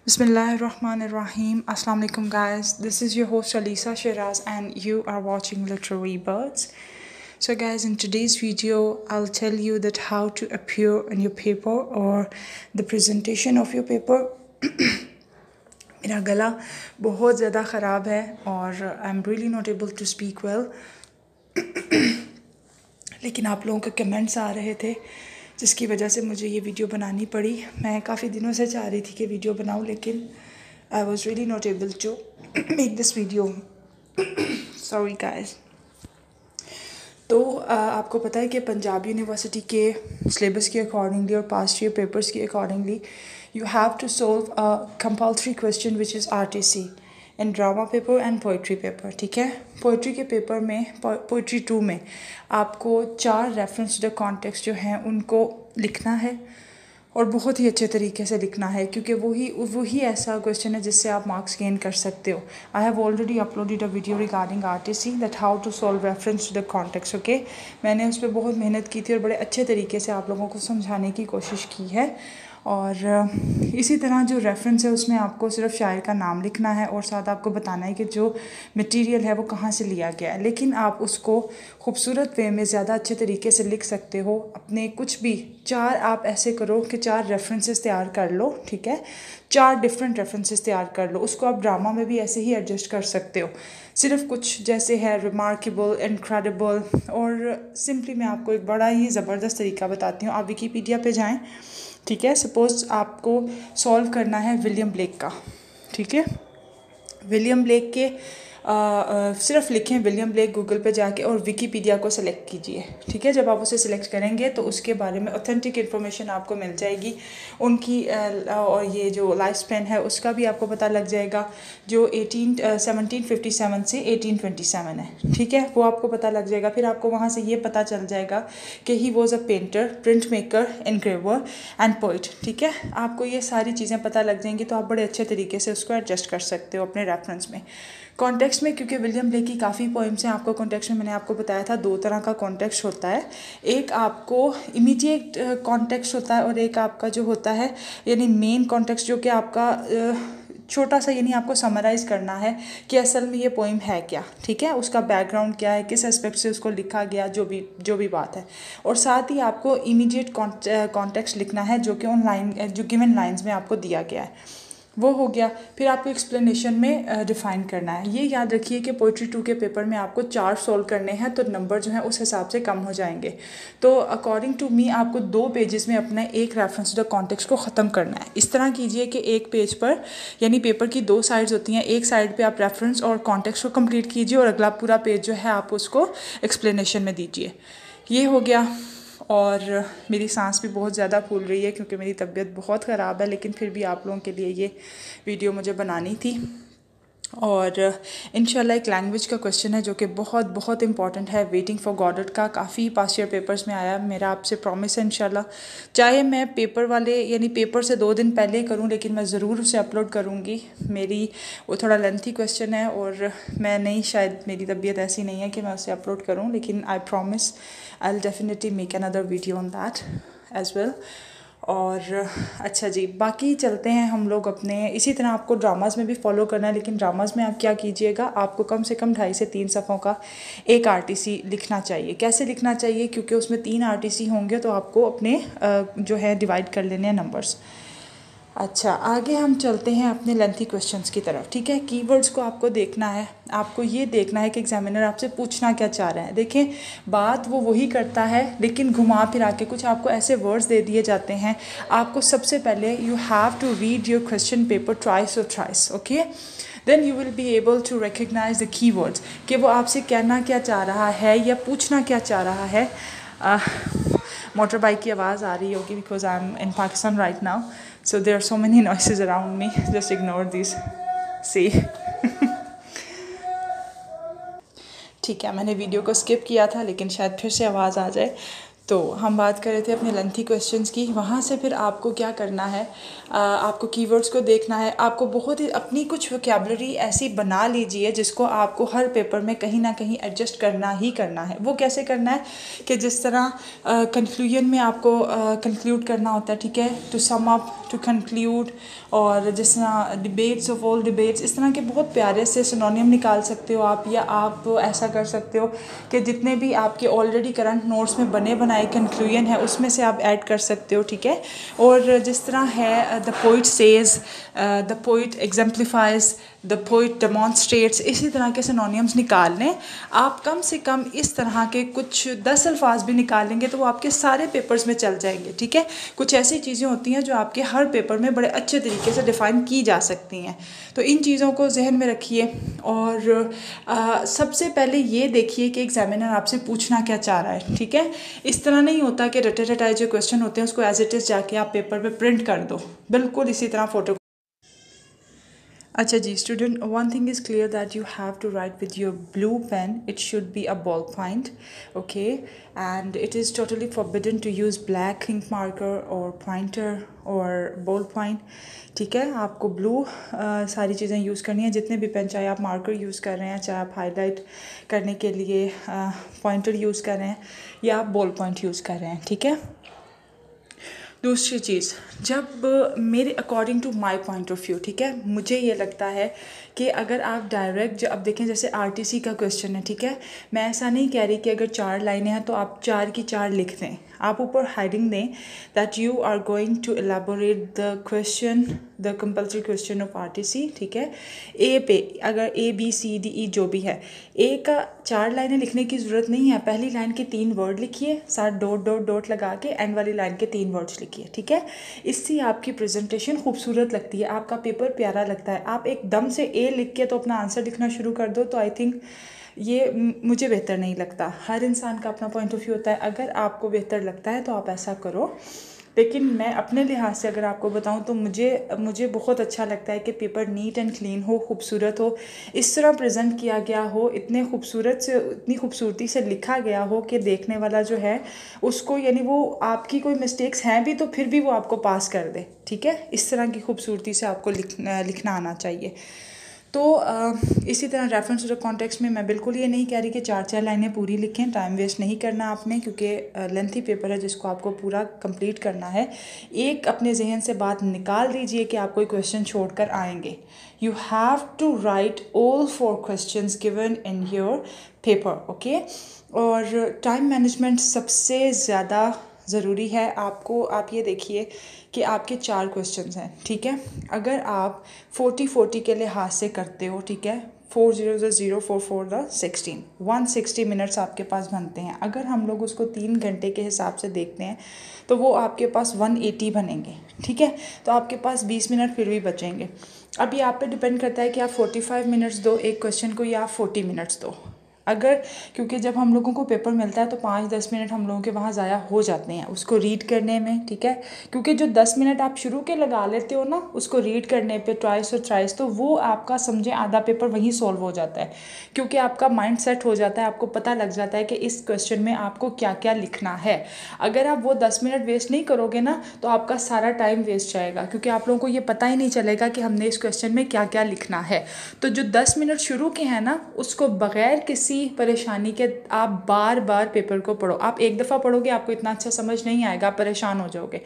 Bismillahirrahmanirrahim. Assalamu alaikum guys. This is your host Alisa Shiraz and you are watching Literary Birds. So guys, in today's video I'll tell you that how to appear in your paper or the presentation of your paper. मेरा गला बहुत ज़्यादा ख़राब है और I am really not able to speak well. लेकिन आप लोगों के कमेंट्स आ रहे थे जिसकी वजह से मुझे ये वीडियो बनानी पड़ी. मैं काफ़ी दिनों से चाह रही थी कि वीडियो बनाऊं लेकिन I was really not able to make this video. Sorry guys. तो आपको पता है कि पंजाब यूनिवर्सिटी के सिलेबस के अकॉर्डिंगली और पास्ट ईयर पेपर्स के accordingly you have to solve a compulsory question which is RTC in drama paper and poetry paper. ठीक है. पोइट्री के पेपर में पोइट्री 2 में आपको 4 रेफरेंस टू द कॉन्टेक्स्ट जो हैं उनको लिखना है और बहुत ही अच्छे तरीके से लिखना है क्योंकि वही ऐसा क्वेश्चन है जिससे आप मार्क्स गेन कर सकते हो. I have already uploaded a video regarding RTC that how to solve reference to the context. Okay, मैंने उस पर बहुत मेहनत की थी और बड़े अच्छे तरीके से आप लोगों को समझाने की कोशिश की है. और इसी तरह जो रेफरेंस है उसमें आपको सिर्फ शायर का नाम लिखना है और साथ आपको बताना है कि जो मटेरियल है वो कहाँ से लिया गया है. लेकिन आप उसको खूबसूरत वे में ज़्यादा अच्छे तरीके से लिख सकते हो. अपने कुछ भी 4 आप ऐसे करो कि 4 रेफरेंसेस तैयार कर लो. ठीक है, 4 डिफरेंट रेफरेंसेस तैयार कर लो. उसको आप ड्रामा में भी ऐसे ही एडजस्ट कर सकते हो. सिर्फ कुछ जैसे है रिमार्केबल, इनक्रेडिबल और सिंपली मैं आपको एक बड़ा ही ज़बरदस्त तरीका बताती हूँ. आप विकीपीडिया पे जाएं. ठीक है, सपोज़ आपको सॉल्व करना है विलियम ब्लेक का. ठीक है, विलियम ब्लेक के सिर्फ लिखें विलियम ब्लेक गूगल पे जाके और विकीपीडिया को सिलेक्ट कीजिए. ठीक है, जब आप उसे सिलेक्ट करेंगे तो उसके बारे में ऑथेंटिक इन्फॉर्मेशन आपको मिल जाएगी. उनकी और ये जो लाइफ स्पैन है उसका भी आपको पता लग जाएगा जो 1757 से 1827 है. ठीक है, वो आपको पता लग जाएगा. फिर आपको वहाँ से ये पता चल जाएगा कि he was a painter, print maker, engraver and poet. ठीक है, आपको ये सारी चीज़ें पता लग जाएंगी तो आप बड़े अच्छे तरीके से उसको एडजस्ट कर सकते हो अपने रेफरेंस में. कॉन्टेक्स्ट में क्योंकि विलियम ब्लेक की काफ़ी पोइम्स हैं. आपको कॉन्टेक्स्ट में मैंने आपको बताया था 2 तरह का कॉन्टेक्स्ट होता है. एक आपको इमीडिएट कॉन्टेक्स्ट होता है और एक आपका जो होता है यानी मेन कॉन्टेक्स्ट जो कि आपका छोटा सा यानी आपको समराइज़ करना है कि असल में ये पोइम है क्या. ठीक है, उसका बैकग्राउंड क्या है, किस एस्पेक्ट से उसको लिखा गया, जो भी बात है. और साथ ही आपको इमीडिएट कॉन्टेक्स्ट लिखना है जो कि उन लाइन जो गिवन लाइन्स में आपको दिया गया है वो हो गया. फिर आपको एक्सप्लेनेशन में डिफ़ाइन करना है. ये याद रखिए कि पोइट्री 2 के पेपर में आपको 4 सॉल्व करने हैं तो नंबर जो है उस हिसाब से कम हो जाएंगे. तो अकॉर्डिंग टू मी आपको 2 पेजेस में अपना एक रेफरेंस टू द कॉन्टेक्स्ट को ख़त्म करना है. इस तरह कीजिए कि एक पेज पर यानी पेपर की 2 साइड्स होती हैं. एक साइड पर आप रेफरेंस और कॉन्टेक्स्ट को कम्प्लीट कीजिए और अगला पूरा पेज जो है आप उसको एक्सप्लेनेशन में दीजिए. ये हो गया. और मेरी सांस भी बहुत ज़्यादा फूल रही है क्योंकि मेरी तबीयत बहुत ख़राब है लेकिन फिर भी आप लोगों के लिए ये वीडियो मुझे बनानी थी. और इंशाल्लाह एक लैंग्वेज का क्वेश्चन है जो कि बहुत बहुत इंपॉर्टेंट है. वेटिंग फॉर गॉडेट का काफ़ी पास्ट ईयर पेपर्स में आया. मेरा आपसे प्रॉमिस है इंशाल्लाह चाहे मैं पेपर वाले यानी पेपर से 2 दिन पहले करूं लेकिन मैं ज़रूर उसे अपलोड करूंगी. मेरी वो थोड़ा लेंथी क्वेश्चन है और मैं नहीं शायद मेरी तबीयत ऐसी नहीं है कि मैं उसे अपलोड करूं लेकिन I promise I will definitely make another video on that as well. और अच्छा जी, बाकी चलते हैं हम लोग अपने. इसी तरह आपको ड्रामाज़ में भी फॉलो करना है लेकिन ड्रामाज़ में आप क्या कीजिएगा, आपको कम से कम 2.5 से 3 सफ़ों का एक RTC लिखना चाहिए. कैसे लिखना चाहिए, क्योंकि उसमें 3 RTC होंगे तो आपको अपने जो है डिवाइड कर लेने हैं नंबर्स. अच्छा, आगे हम चलते हैं अपने लेंथी क्वेश्चंस की तरफ. ठीक है, कीवर्ड्स को आपको देखना है. आपको ये देखना है कि एग्जामिनर आपसे पूछना क्या चाह रहे हैं. देखें, बात वो वही करता है लेकिन घुमा फिरा के कुछ आपको ऐसे वर्ड्स दे दिए जाते हैं. आपको सबसे पहले you have to read your question paper twice और thrice. Okay, then you will be able to recognise the keywords कि वो आपसे कहना क्या चाह रहा है या पूछना क्या चाह रहा है. मोटर बाइक की आवाज़ आ रही होगी because I am in Pakistan right now. So there are so many noises around me. Just ignore these. See. ठीक है, मैंने वीडियो को स्किप किया था लेकिन शायद फिर से आवाज़ आ जाए. तो हम बात कर रहे थे अपने लेंथी क्वेश्चंस की. वहाँ से फिर आपको क्या करना है, आपको कीवर्ड्स को देखना है. आपको बहुत ही अपनी कुछ वोकैबुलरी ऐसी बना लीजिए जिसको आपको हर पेपर में कहीं ना कहीं एडजस्ट करना ही करना है. वो कैसे करना है कि जिस तरह कंक्लूजन में आपको कंक्लूड करना होता है. ठीक है, to sum up, to conclude, और जिस तरह डिबेट्स ऑफ ऑल डिबेट्स, इस तरह के बहुत प्यारे से सिनोनियम निकाल सकते हो आप। या आप ऐसा कर सकते हो कि जितने भी आपके ऑलरेडी करंट नोट्स में बने बनाए कंक्लूजन है उसमें से आप ऐड कर सकते हो, ठीक है। और जिस तरह है the poet says, the poet exemplifies, the poet demonstrates, इसी तरह के सिनोनियम्स निकाल लें आप। कम से कम इस तरह के कुछ 10 अल्फाज भी निकालेंगे तो वो आपके सारे पेपर्स में चल जाएंगे, ठीक है। कुछ ऐसी चीज़ें होती हैं जो आपके हर पेपर में बड़े अच्छे तरीके से डिफ़ाइन की जा सकती हैं। तो इन चीज़ों को जहन में रखिए। और सबसे पहले ये देखिए कि एग्जामिनर आपसे पूछना क्या चाह रहा है, ठीक है। इस तरह नहीं होता कि रटे रटाए जो क्वेश्चन होते हैं उसको एज इट इज़ जाके आप पेपर पे प्रिंट कर दो, बिल्कुल इसी तरह फ़ोटो। अच्छा जी student, one thing is clear that you have to write with your blue pen. It should be a ballpoint, okay, and it is totally forbidden to use black ink marker और pointer और ballpoint, ठीक है। आपको blue सारी चीज़ें use करनी है। जितने भी पेन, चाहे आप मार्कर यूज़ कर रहे हैं, चाहे आप हाईलाइट करने के लिए पॉइंटर यूज़ कर रहे हैं, या आप बॉल पॉइंट यूज़ कर रहे हैं, ठीक है। दूसरी चीज़, जब मेरे according to my point of view, ठीक है, मुझे ये लगता है कि अगर आप डायरेक्ट, अब देखें जैसे आरटीसी का क्वेश्चन है, ठीक है, मैं ऐसा नहीं कह रही कि अगर 4 लाइनें हैं तो आप 4 की 4 लिख दें। आप ऊपर हेडिंग दें that you are going to elaborate the question, the compulsory question of RTC, ठीक है। ए पे अगर ABCDE जो भी है, ए का 4 लाइनें लिखने की ज़रूरत नहीं है। पहली लाइन के 3 वर्ड लिखिए, साथ डॉट डॉट डॉट लगा के, एंड वाली लाइन के 3 वर्ड्स लिखिए, ठीक है। इससे आपकी प्रेजेंटेशन खूबसूरत लगती है, आपका पेपर प्यारा लगता है। आप एकदम से ए लिख के तो अपना आंसर लिखना शुरू कर दो तो आई थिंक ये मुझे बेहतर नहीं लगता। हर इंसान का अपना पॉइंट ऑफ व्यू होता है, अगर आपको बेहतर लगता है तो आप ऐसा करो। लेकिन मैं अपने लिहाज से अगर आपको बताऊं तो मुझे बहुत अच्छा लगता है कि पेपर नीट एंड क्लीन हो, खूबसूरत हो, इस तरह प्रेजेंट किया गया हो, इतने खूबसूरत से, इतनी खूबसूरती से लिखा गया हो कि देखने वाला जो है उसको, यानी वो आपकी कोई मिस्टेक्स हैं भी तो फिर भी वो आपको पास कर दे, ठीक है। इस तरह की खूबसूरती से आपको लिखना आना चाहिए। तो इसी तरह रेफरेंस टू द कॉन्टेक्स्ट में मैं बिल्कुल ये नहीं कह रही कि 4 लाइनें पूरी लिखें, टाइम वेस्ट नहीं करना आपने, क्योंकि लेंथी पेपर है जिसको आपको पूरा कंप्लीट करना है। एक अपने जहन से बात निकाल दीजिए कि आप कोई क्वेश्चन छोड़कर आएंगे। You have to write all 4 questions given in your paper, okay. और टाइम मैनेजमेंट सबसे ज़्यादा ज़रूरी है आपको। आप ये देखिए कि आपके 4 क्वेश्चंस हैं, ठीक है। अगर आप 40-40 के लिहाज से करते हो, ठीक है, 4 4 16 160 मिनट्स आपके पास बनते हैं। अगर हम लोग उसको 3 घंटे के हिसाब से देखते हैं तो वो आपके पास 180 बनेंगे, ठीक है। तो आपके पास 20 मिनट फिर भी बचेंगे। अब ये आप पे डिपेंड करता है कि आप 45 मिनट्स दो एक क्वेश्चन को या आप 40 मिनट्स दो। अगर, क्योंकि जब हम लोगों को पेपर मिलता है तो 5-10 मिनट हम लोगों के वहाँ ज़ाया हो जाते हैं उसको रीड करने में, ठीक है। क्योंकि जो 10 मिनट आप शुरू के लगा लेते हो ना उसको रीड करने पे ट्वाइस और थ्राइस, तो वो आपका समझे आधा पेपर वहीं सॉल्व हो जाता है, क्योंकि आपका माइंड सेट हो जाता है, आपको पता लग जाता है कि इस क्वेश्चन में आपको क्या क्या लिखना है। अगर आप वो 10 मिनट वेस्ट नहीं करोगे ना तो आपका सारा टाइम वेस्ट जाएगा, क्योंकि आप लोगों को ये पता ही नहीं चलेगा कि हमने इस क्वेश्चन में क्या क्या लिखना है। तो जो 10 मिनट शुरू के हैं ना उसको बगैर किसी परेशानी के आप बार बार पेपर को पढ़ो। आप एक दफ़ा पढ़ोगे आपको इतना अच्छा समझ नहीं आएगा, आप परेशान हो जाओगे।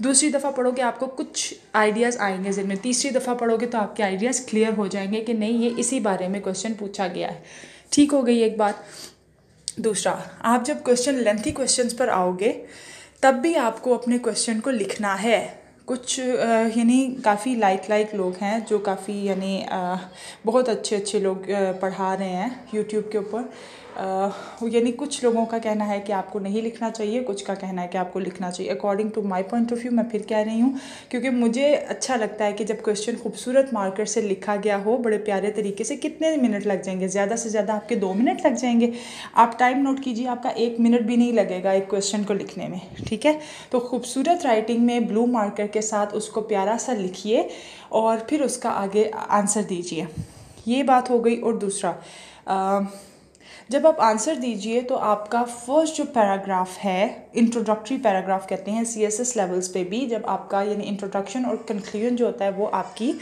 दूसरी दफ़ा पढ़ोगे आपको कुछ आइडियाज़ आएंगे जिनमें, तीसरी दफ़ा पढ़ोगे तो आपके आइडियाज़ क्लियर हो जाएंगे कि नहीं ये इसी बारे में क्वेश्चन पूछा गया है। ठीक हो गई एक बात। दूसरा, आप जब क्वेश्चन लेंथी क्वेश्चंस पर आओगे तब भी आपको अपने क्वेश्चन को लिखना है। कुछ यानी काफ़ी लाइक लोग हैं जो काफ़ी यानी बहुत अच्छे लोग पढ़ा रहे हैं यूट्यूब के ऊपर। यानी कुछ लोगों का कहना है कि आपको नहीं लिखना चाहिए, कुछ का कहना है कि आपको लिखना चाहिए। According to my point of view मैं फिर कह रही हूँ, क्योंकि मुझे अच्छा लगता है कि जब क्वेश्चन खूबसूरत मार्कर से लिखा गया हो बड़े प्यारे तरीके से, कितने मिनट लग जाएंगे, ज़्यादा से ज़्यादा आपके 2 मिनट लग जाएंगे। आप टाइम नोट कीजिए, आपका 1 मिनट भी नहीं लगेगा एक क्वेश्चन को लिखने में, ठीक है। तो खूबसूरत राइटिंग में ब्लू मार्कर के साथ उसको प्यारा सा लिखिए और फिर उसका आगे आंसर दीजिए। ये बात हो गई। और दूसरा, जब आप आंसर दीजिए तो आपका फर्स्ट जो पैराग्राफ है, इंट्रोडक्टरी पैराग्राफ कहते हैं CSS लेवल्स पे भी, जब आपका यानी इंट्रोडक्शन और कंक्लूजन जो होता है वो आपकी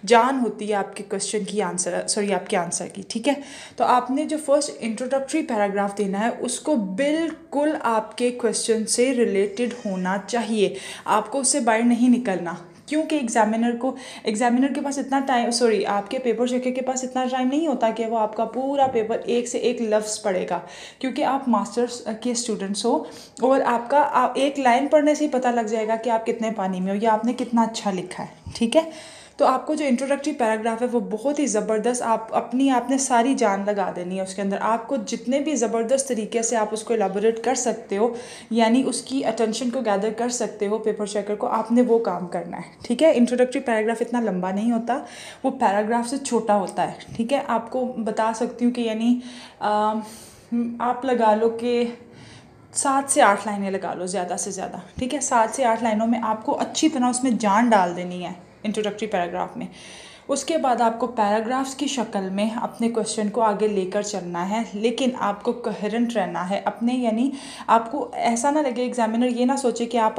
जान होती है आपके क्वेश्चन की आपके आंसर की, ठीक है। तो आपने जो फर्स्ट इंट्रोडक्टरी पैराग्राफ देना है उसको बिल्कुल आपके क्वेश्चन से रिलेटेड होना चाहिए, आपको उससे बाहर नहीं निकलना। क्योंकि एग्जामिनर के पास इतना टाइम, आपके पेपर चेकर के पास इतना टाइम नहीं होता कि वो आपका पूरा पेपर एक से एक लफ्ज़ पढ़ेगा, क्योंकि आप मास्टर्स के स्टूडेंट्स हो और आपका एक लाइन पढ़ने से ही पता लग जाएगा कि आप कितने पानी में हो या आपने कितना अच्छा लिखा है, ठीक है। तो आपको जो इंट्रोडक्टरी पैराग्राफ है वो बहुत ही ज़बरदस्त, आपने सारी जान लगा देनी है उसके अंदर। आपको जितने भी ज़बरदस्त तरीके से आप उसको एलाबोरेट कर सकते हो, यानी उसकी अटेंशन को गैदर कर सकते हो पेपर चेकर को, आपने वो काम करना है, ठीक है। इंट्रोडक्टरी पैराग्राफ इतना लंबा नहीं होता, वो पैराग्राफ से छोटा होता है, ठीक है। आपको बता सकती हूँ कि यानी आप लगा लो कि 7 से 8 लाइनें लगा लो ज़्यादा से ज़्यादा, ठीक है। 7 से 8 लाइनों में आपको अच्छी तरह उसमें जान डाल देनी है इंट्रोडक्टरी पैराग्राफ में। उसके बाद आपको पैराग्राफ्स की शक्ल में अपने क्वेश्चन को आगे लेकर चलना है, लेकिन आपको कोहेरेंट रहना है अपने, यानी आपको ऐसा ना लगे, एग्जामिनर ये ना सोचे कि आप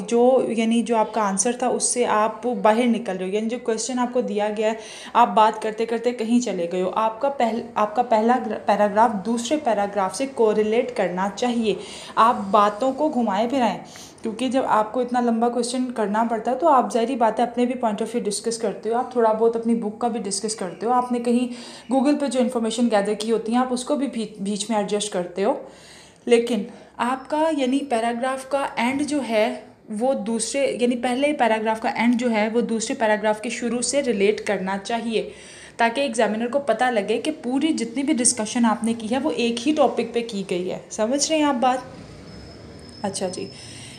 जो आपका आंसर था उससे आप बाहर निकल रहे हो, यानी जो क्वेश्चन आपको दिया गया है आप बात करते करते कहीं चले गए हो। आपका पहला पैराग्राफ दूसरे पैराग्राफ से कोरिलेट करना चाहिए। आप बातों को घुमाए फिराएं, क्योंकि जब आपको इतना लंबा क्वेश्चन करना पड़ता है तो आप ज़ाहिर बात है अपने भी पॉइंट ऑफ व्यू डिस्कस करते हो, आप थोड़ा बहुत अपनी बुक का भी डिस्कस करते हो, आपने कहीं गूगल पे जो इन्फॉर्मेशन गैदर की होती है आप उसको भी बीच में एडजस्ट करते हो। लेकिन आपका यानी पैराग्राफ का एंड जो है वो दूसरे, यानी पहले पैराग्राफ का एंड जो है वो दूसरे पैराग्राफ के शुरू से रिलेट करना चाहिए, ताकि एग्जामिनर को पता लगे कि पूरी जितनी भी डिस्कशन आपने की है वो एक ही टॉपिक पे की गई है। समझ रहे हैं आप बात? अच्छा जी।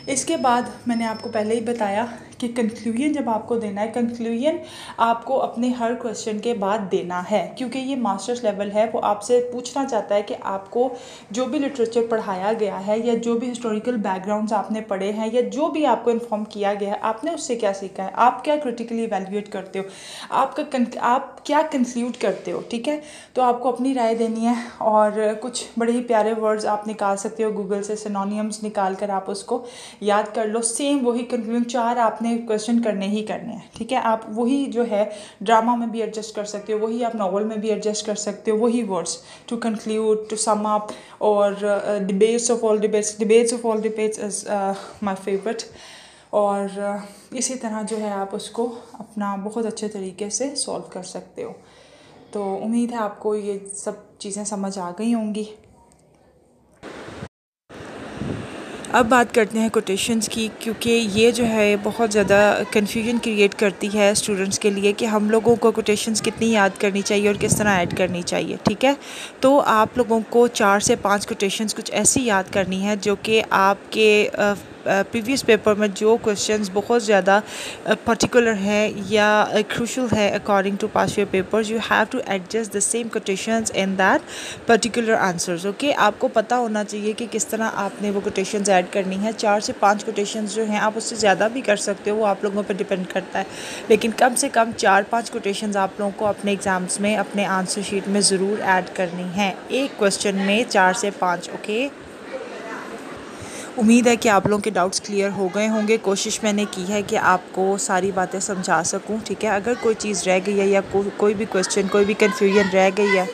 इसके बाद मैंने आपको पहले ही बताया कि कंक्लूजन जब आपको देना है, कंक्लूजन आपको अपने हर क्वेश्चन के बाद देना है, क्योंकि ये मास्टर्स लेवल है, वो आपसे पूछना चाहता है कि आपको जो भी लिटरेचर पढ़ाया गया है या जो भी हिस्टोरिकल बैकग्राउंड्स आपने पढ़े हैं या जो भी आपको इन्फॉर्म किया गया है आपने उससे क्या सीखा है, आप क्या क्रिटिकली इवैल्यूएट करते हो, आप क्या कंक्लूड करते हो, ठीक है। तो आपको अपनी राय देनी है और कुछ बड़े ही प्यारे वर्ड्स आप निकाल सकते हो गूगल से, सिनोनियम्स निकाल कर आप उसको याद कर लो। सेम वही कंक्लूजन 4 आपने क्वेश्चन करने ही करने हैं, ठीक है। आप वही जो है ड्रामा में भी एडजस्ट कर सकते हो, वही आप नॉवल में भी एडजस्ट कर सकते हो, वही words to conclude, to sum up, और debates of all debates is my favourite. और इसी तरह जो है आप उसको अपना बहुत अच्छे तरीके से सॉल्व कर सकते हो। तो उम्मीद है आपको ये सब चीज़ें समझ आ गई होंगी। अब बात करते हैं कोटेशंस की, क्योंकि ये जो है बहुत ज़्यादा कन्फ्यूजन क्रिएट करती है स्टूडेंट्स के लिए कि हम लोगों को कोटेशंस कितनी याद करनी चाहिए और किस तरह ऐड करनी चाहिए, ठीक है। तो आप लोगों को 4 से 5 कोटेशंस कुछ ऐसी याद करनी है जो कि आपके प्रीवियस पेपर में जो क्वेश्चंस बहुत ज़्यादा पर्टिकुलर है या क्रूशल है according to past year papers, you have to adjust the same quotations in that particular answers, okay. आपको पता होना चाहिए कि किस तरह आपने वो कोटेशंस ऐड करनी है। 4 से 5 कोटेशंस जो हैं आप उससे ज़्यादा भी कर सकते हो, वो आप लोगों पर डिपेंड करता है, लेकिन कम से कम 4-5 कोटेशंस आप लोगों को अपने एग्ज़ाम्स में अपने आंसर शीट में ज़रूर ऐड करनी है, एक क्वेश्चन में 4 से 5, ओके। उम्मीद है कि आप लोगों के डाउट्स क्लियर हो गए होंगे। कोशिश मैंने की है कि आपको सारी बातें समझा सकूं, ठीक है। अगर कोई चीज़ रह गई है या कोई भी क्वेश्चन, कोई भी कन्फ्यूजन रह गई है,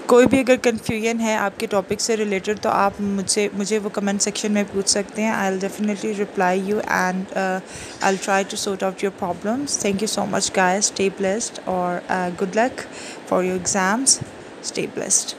कोई भी अगर कन्फ्यूजन है आपके टॉपिक से रिलेटेड, तो आप मुझे वो कमेंट सेक्शन में पूछ सकते हैं। I will definitely reply you and I will try to sort out your problems. Thank you so much guys, stay blessed और good luck for your exams, stay blessed.